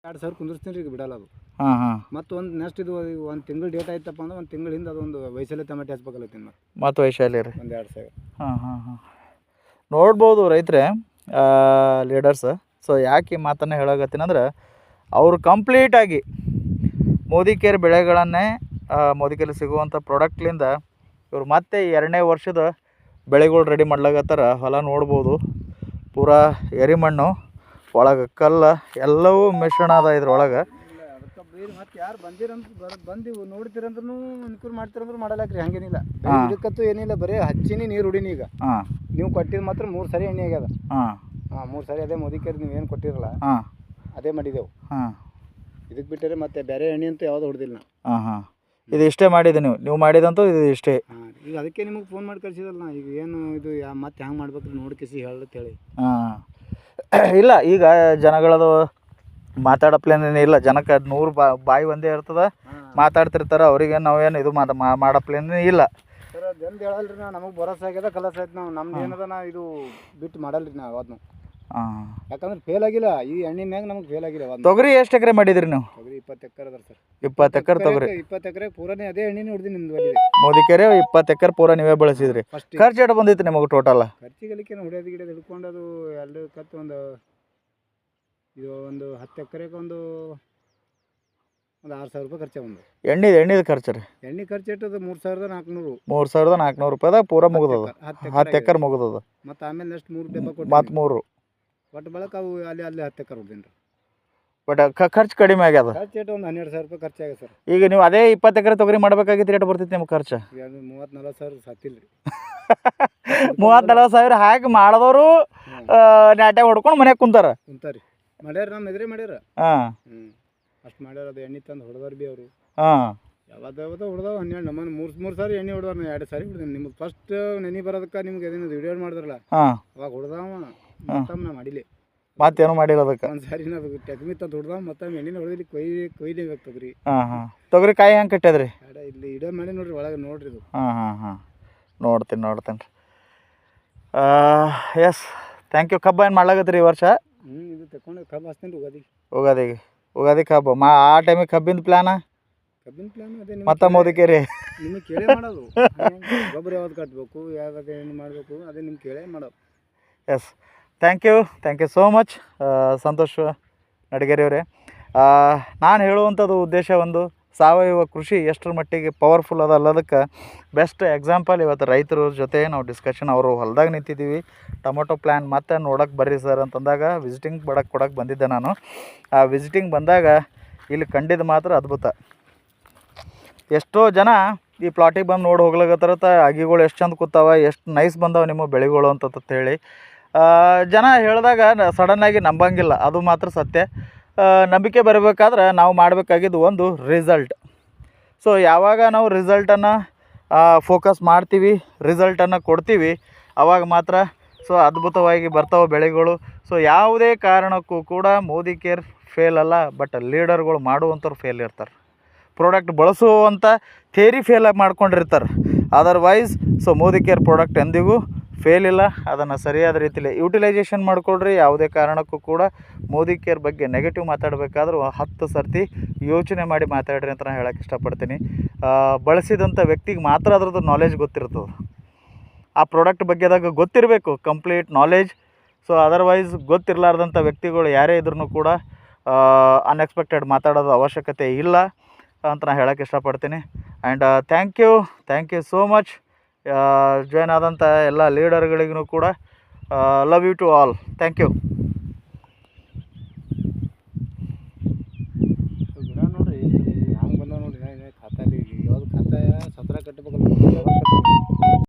2,000 ಕುಂದಿರ್ಸ್ತೀನಿ ರೀ, ಈಗ ಬಿಡಲ್ಲ ಅದು. ಹಾಂ ಹಾಂ ಮತ್ತು ಒಂದು ನೆಕ್ಸ್ಟ್ ಇದು ಒಂದು ತಿಂಗಳು ಡೇಟ್ ಆಯ್ತಪ್ಪ ಅಂದ್ರೆ ಒಂದು ತಿಂಗಳ ಹಿಂದೆ ಅದೊಂದು ವಯಸ್ಸಲ್ಲಿ ಟೊಮೆಟೊ ಹಚ್ಬೇಕಲ್ಲತ್ತೀನಿ ಮತ್ತೆ ಮತ್ತು ವೈಶಾಲಿ ರೀ. ಒಂದು 2,000. ಹಾಂ ಹಾಂ ಹಾಂ ನೋಡ್ಬೋದು ರೈತರೇ, ಲೀಡರ್ಸ್. ಸೊ ಯಾಕೆ ಈ ಮಾತನ್ನು ಹೇಳಕತ್ತೀನಿ ಅಂದ್ರೆ, ಅವರು ಕಂಪ್ಲೀಟಾಗಿ ಮೋದಿ ಕೇರ್ ಬೆಳೆಗಳನ್ನೇ ಮೋದಿ ಕೇರ್ ಸಿಗುವಂಥ ಪ್ರಾಡಕ್ಟ್ಲಿಂದ ಇವರು ಮತ್ತೆ 2ನೇ ವರ್ಷದ ಬೆಳೆಗಳು ರೆಡಿ ಮಾಡ್ಲಾಗತ್ತಾರ. ಹೊಲ ನೋಡ್ಬೋದು, ಪೂರಾ ಎರಿಮಣ್ಣು, ಒಳಗೆ ಕಲ್ಲು ಎಲ್ಲವೂ ಮಿಶ್ರಣ ಅದ ಇದ್ರೊಳಗೆ. ಅದಕ್ಕೆ ಬೇರೆ ಮತ್ತೆ ಯಾರು ಬಂದು ನೋಡ್ತೀರಂದ್ರೂ ಅನುಕೂಲ ಮಾಡ್ತೀರಂದ್ರೂ ಮಾಡಲಾಕ್ರಿ, ಹಂಗೇನಿಲ್ಲ. ಇದಕ್ಕಂತೂ ಏನಿಲ್ಲ, ಬರೀ ಹಚ್ಚಿನಿ ನೀರು ಹುಡಿನಿ. ಈಗ ಹಾಂ ನೀವು ಕೊಟ್ಟಿದ್ದು ಮಾತ್ರ 3 ಸರಿ ಎಣ್ಣೆ ಆಗ್ಯದ. ಹಾಂ 3 ಸರಿ ಅದೇ ಮೋದಿ ಕೇರ್ ನೀವು ಏನು ಕೊಟ್ಟಿರಲ್ಲ ಹಾಂ ಅದೇ ಮಾಡಿದೆವು. ಹಾಂ ಇದಕ್ಕೆ ಬಿಟ್ಟರೆ ಮತ್ತೆ ಬೇರೆ ಎಣ್ಣೆ ಅಂತೂ ಯಾವುದು ಹೊಡೆದಿಲ್ಲ ನಾವು. ಹಾಂ ಹಾಂ ಇದು ಇಷ್ಟೇ ಮಾಡಿದೆ ನೀವು ಮಾಡಿದಂತೂ ಇದು ಇಷ್ಟೇ. ಹಾಂ, ಈಗ ಅದಕ್ಕೆ ನಿಮಗೆ ಫೋನ್ ಮಾಡಿ ಕಳಿಸಿದಲ್ಲ. ಈಗ ಏನು ಇದು ಮತ್ತೆ ಹೆಂಗೆ ಮಾಡ್ಬೇಕು ನೋಡಿ ಕಿಸಿ ಹೇಳಿ. ಹಾಂ ಇಲ್ಲ, ಈಗ ಜನಗಳದು ಮಾತಾಡೋ ಪ್ಲೇನ್ ಇಲ್ಲ. ಜನಕ್ಕೆ 100 ಬಾಯಿ ಒಂದೇ ಇರ್ತದೆ, ಮಾತಾಡ್ತಿರ್ತಾರೆ. ಅವ್ರಿಗೆ ನಾವೇನು ಇದು ಮಾಡೋ ಪ್ಲೇನ್ ಇಲ್ಲ ಸರ್. ಅದೆಂದು ಹೇಳಲ್ರಿ, ನಾವು ನಮಗೆ ಭರೋಸೆ ಆಗ್ಯದ, ಕಲಸ ಆಯ್ತು. ನಮ್ದು ಏನದ ನಾ ಇದು ಬಿಟ್ಟು ಮಾಡಲ್ರಿ ನಾವು ಅದನ್ನು. ಹಾಂ, ಯಾಕಂದ್ರೆ ಫೇಲ್ ಆಗಿಲ್ಲ ಈ ಎಣ್ಣೆ ಮ್ಯಾಗ, ನಮಗೆ ಫೇಲ್ ಆಗಿಲ್ಲ. ತೊಗರಿ ಎಷ್ಟು ಎಕರೆ ಮಾಡಿದ್ರಿ ನೀವು? ತೊಗರಿ 20 ಎಕರೆ ಅದ ಸರ್. 20 ಎಕರೆ ತೊಗರಿ. 20 ಎಕರೆ ಪೂರಾನೇ ಅದೇ ಎಣ್ಣೆ ಹೊಡೆದು ನಿಮ್ದು ಬರೀ ಮೋದಿ ಕೇರೆ 20 ಎಕರೆ ಪೂರ ನೀವೇ ಬೆಳೆಸಿದ್ರಿ. ಫಸ್ಟ್ ಖರ್ಚು ಎಷ್ಟು ಬಂದಿತ್ತು ನಿಮಗೆ ಟೋಟಲ್? ಖರ್ಚಿಗಲಿಕ್ಕೆ ಹೊಡೆಯೋದು ಗಿಡೋದು ಹಿಡ್ಕೊಂಡು ಅದು ಎರಡು ಕತ್ತು ಒಂದು 10 ಎಕರೆಗೆ ಒಂದು 6,000 ರೂಪಾಯಿ ಖರ್ಚು ಬಂದು. ಎಣ್ಣೆದು ಖರ್ಚು ರೀ? ಎಣ್ಣೆ ಖರ್ಚು ಇಟ್ಟದು 3,400. 3,400 ರೂಪಾಯಿದಾಗ ಪೂರ ಮುಗಿದದ. 10 ಎಕರೆ ಮುಗಿದದ. ಮತ್ತು ಆಮೇಲೆ ನೆಕ್ಸ್ಟ್ 3 ಡಬ್ಬ ಕೊಟ್ಟು ಮತ್ತು 3 ಒಟ್ಟು ಬಳಕ ಅವು ಅಲ್ಲಿ 10 ಎಕರೆ ಹೊಡೆದಿನಿ ರೀ. ಬಟ್ ಖರ್ಚು ಕಡಿಮೆ ಆಗ್ಯದ. ಖರ್ಚು ಇಟ್ಟು ಒಂದು 12,000 ರೂಪಾಯಿ ಖರ್ಚಾಗ ಸರ್. ಈಗ ನೀವು ಅದೇ 20 ಎಕರೆ ತೊಗರಿ ಮಾಡ್ಬೇಕಾಗಿತ್ತು, ರೇಟ್ ಬರ್ತಿತ್ತು ನಿಮ್ಗೆ ಖರ್ಚು? 30-40 ಸಾವಿರ ಸತ್ತಿಲ್ಲ ರೀ. 30-40 ಸಾವಿರ ಹಾಕಿ ಮಾಡಿದವರು ನಾಟ್ಯಾಗ ಹೊಡ್ಕೊಂಡು ಮನ್ಯಾಗ ಕುಂತಾರಿ ಮಾಡ್ಯಾರ. ನಮ್ಮ ಎದುರೇ ಮಾಡ್ಯಾರ. ಹಾಂ ಅಷ್ಟು ಮಾಡ್ಯಾರ. ಅದು ಎಣ್ಣೆ ತಂದು ಹೊಡೆದಾರ ಭೀ ಅವರು. ಹಾಂ, ಯಾವ್ದು ಹೊಡೆದಾವ 12 ನಮ್ಮನ್ನು 3 ಸಾರಿ ಎಣ್ಣೆ ಹೊಡೆದಾರ. 2 ಸಾರಿ ಹೊಡೆದೇನೆ. ನಿಮ್ಗೆ ಫಸ್ಟ್ ನೆನೆ ಬರೋದಕ್ಕೆ ನಿಮ್ಗೆ ಅದೇನು ವಿಡಿಯೋ ಮಾಡಿದ್ರಲ್ಲ, ಹಾಂ, ಅವಾಗ ಹೊಡೆದಾವ. ಮತ್ತೊಮ್ಮೆ ನಾ ಮಾಡಿಲ್ಲ, ಮತ್ತೇನು ಮಾಡಿಲ್ಲ ಅದಕ್ಕೆ. ಒಂದು ಸಾರಿ ನಾವು ಟೆಕ್ಮಿ ತಂದು ಹೊಡೆದಾವ. ಮತ್ತೊಮ್ಮೆ ಎಣ್ಣೆ ಹೊಡೆದಿಲ್ಲ. ಕೊಯ್ಲೇಬೇಕು ತೊಗರಿ. ಹಾಂ ಹಾಂ ತೊಗರಿ ಕಾಯಿ ಹೆಂಗೆ ಕಟ್ಟ್ಯದ್ರಿ? ಇಲ್ಲಿ ವಿಡಿಯೋ ಮಾಡಿ ನೋಡ್ರಿ, ಒಳಗೆ ನೋಡ್ರಿ ಇದು. ಹಾಂ ಹಾಂ ಹಾಂ ನೋಡ್ತೀನಿ ರೀ. Yes, thank you. ಕಬ್ಬು ಏನು ಮಾಡ್ಲಾಗತ್ತೀರಿ ಈ ವರ್ಷ? ಇದು ತಗೊಂಡು ಕಬ್ಬು ಹಚ್ತೀನಿ ರೀ. ಉಗಾದಿ ಕಬ್ಬು ಆ ಟೈಮಿಗೆ ಕಬ್ಬಿಂದು ಪ್ಲ್ಯಾನ್ ಅದೇ ಮತ್ತು ಮೋದಿ ಕೇರಿ ನಿಮಗೆ ಕೇಳೇ ಮಾಡೋದು. ಗೊಬ್ಬರ ಯಾವ್ದು ಕಟ್ಟಬೇಕು, ಯಾವ್ದು ಏನು ಮಾಡಬೇಕು, ಅದೇ ನಿಮ್ಗೆ ಕೇಳೇ ಮಾಡೋದು. Yes, thank you so much Santosh Nadigeri ಅವರೇ. ನಾನು ಹೇಳುವಂಥದ್ದು ಉದ್ದೇಶ ಒಂದು, ಸಾವಯವ ಕೃಷಿ ಎಷ್ಟರ ಮಟ್ಟಿಗೆ ಪವರ್ಫುಲ್ ಅದ ಅಲ್ಲದಕ್ಕೆ ಬೆಸ್ಟ್ ಎಕ್ಸಾಂಪಲ್ ಇವತ್ತು ರೈತರ ಜೊತೆ ನಾವು ಡಿಸ್ಕಷನ್. ಅವರು ಹೊಲದಾಗ ನಿಂತಿದ್ದೀವಿ, ಟೊಮೊಟೊ ಪ್ಲ್ಯಾನ್ ಮತ್ತೆ ನೋಡೋಕೆ ಬರ್ರಿ ಸರ್ ಅಂತಂದಾಗ ವಿಸಿಟಿಂಗ್ ಕೊಡೋಕೆ ಬಂದಿದ್ದೆ ನಾನು. ಆ ವಿಸಿಟಿಂಗ್ ಬಂದಾಗ ಇಲ್ಲಿ ಕಂಡಿದ್ದು ಮಾತ್ರ ಅದ್ಭುತ. ಎಷ್ಟೋ ಜನ ಈ ಪ್ಲಾಟಿಗೆ ಬಂದು ನೋಡಿ ಹೋಗ್ಲಾಗತ್ತಾರತ್ತ, ಅಗಿಗಳು ಎಷ್ಟು ಚಂದ ಕೂತಾವ, ಎಷ್ಟು ನೈಸ್ ಬಂದಾವ ನಿಮ್ಮ ಬೆಳೆಗಳು ಅಂತ ಹೇಳಿ ಜನ ಹೇಳಿದಾಗ ಸಡನ್ನಾಗಿ ನಂಬಂಗಿಲ್ಲ. ಅದು ಮಾತ್ರ ಸತ್ಯ. ನಂಬಿಕೆ ಬರಬೇಕಾದ್ರೆ ನಾವು ಮಾಡಬೇಕಾಗಿದ್ದು ಒಂದು ರಿಸಲ್ಟ್. ಸೊ ಯಾವಾಗ ನಾವು ರಿಸಲ್ಟನ್ನು ಫೋಕಸ್ ಮಾಡ್ತೀವಿ, ರಿಸಲ್ಟನ್ನು ಕೊಡ್ತೀವಿ, ಆವಾಗ ಮಾತ್ರ ಸೊ ಅದ್ಭುತವಾಗಿ ಬರ್ತಾವೆ ಬೆಳೆಗಳು. ಸೊ ಯಾವುದೇ ಕಾರಣಕ್ಕೂ ಕೂಡ ಮೋದಿ ಕೇರ್ ಫೇಲ್ ಅಲ್ಲ, ಬಟ್ ಲೀಡರ್ಗಳು ಮಾಡುವಂಥವ್ರು ಫೇಲ್ ಇರ್ತಾರೆ. ಪ್ರಾಡಕ್ಟ್ ಬಳಸುವಂಥ ಥೇರಿ ಫೇಲ್ ಮಾಡ್ಕೊಂಡಿರ್ತಾರೆ. Otherwise so Modi care product ಎಂದಿಗೂ ಫೇಲ್ ಇಲ್ಲ. ಅದನ್ನು ಸರಿಯಾದ ರೀತಿಯಲ್ಲಿ ಯೂಟಿಲೈಸೇಷನ್ ಮಾಡಿಕೊಡ್ರಿ. ಯಾವುದೇ ಕಾರಣಕ್ಕೂ ಕೂಡ ಮೋದಿ ಕೇರ್ ಬಗ್ಗೆ ನೆಗೆಟಿವ್ ಮಾತಾಡಬೇಕಾದ್ರೂ 10 ಸರ್ತಿ ಯೋಚನೆ ಮಾಡಿ ಮಾತಾಡ್ರಿ ಅಂತ ನಾನು ಹೇಳೋಕ್ಕೆ ಇಷ್ಟಪಡ್ತೀನಿ. ಬಳಸಿದಂಥ ವ್ಯಕ್ತಿಗೆ ಮಾತ್ರ ಅದ್ರದ್ದು ನಾಲೆಜ್ ಗೊತ್ತಿರ್ತದೆ. ಆ ಪ್ರಾಡಕ್ಟ್ ಬಗ್ಗೆದಾಗ ಗೊತ್ತಿರಬೇಕು, ಕಂಪ್ಲೀಟ್ ನಾಲೆಜ್. ಸೊ ಅದರ್ವೈಸ್ ಗೊತ್ತಿರಲಾರ್ದಂಥ ವ್ಯಕ್ತಿಗಳು ಯಾರೇ ಇದ್ರೂ ಕೂಡ ಅನ್ಎಕ್ಸ್ಪೆಕ್ಟೆಡ್ ಮಾತಾಡೋದು ಅವಶ್ಯಕತೆ ಇಲ್ಲ ಅಂತ ನಾನು ಹೇಳೋಕ್ಕೆ ಇಷ್ಟಪಡ್ತೀನಿ. And thank you so much. Join ಆದಂಥ ಎಲ್ಲ ಲೀಡರ್ಗಳಿಗೂ ಕೂಡ love you to all. Thank you. ಗಿಡ ನೋಡ್ರಿ ಹಂಗೆ ಬಂದ ನೋಡ್ರಿ. ಖಾತಾ ಯಾವ್ದು ಖಾತಾ 17 ಕಟ್ಟಬೇಕಲ್ಲ.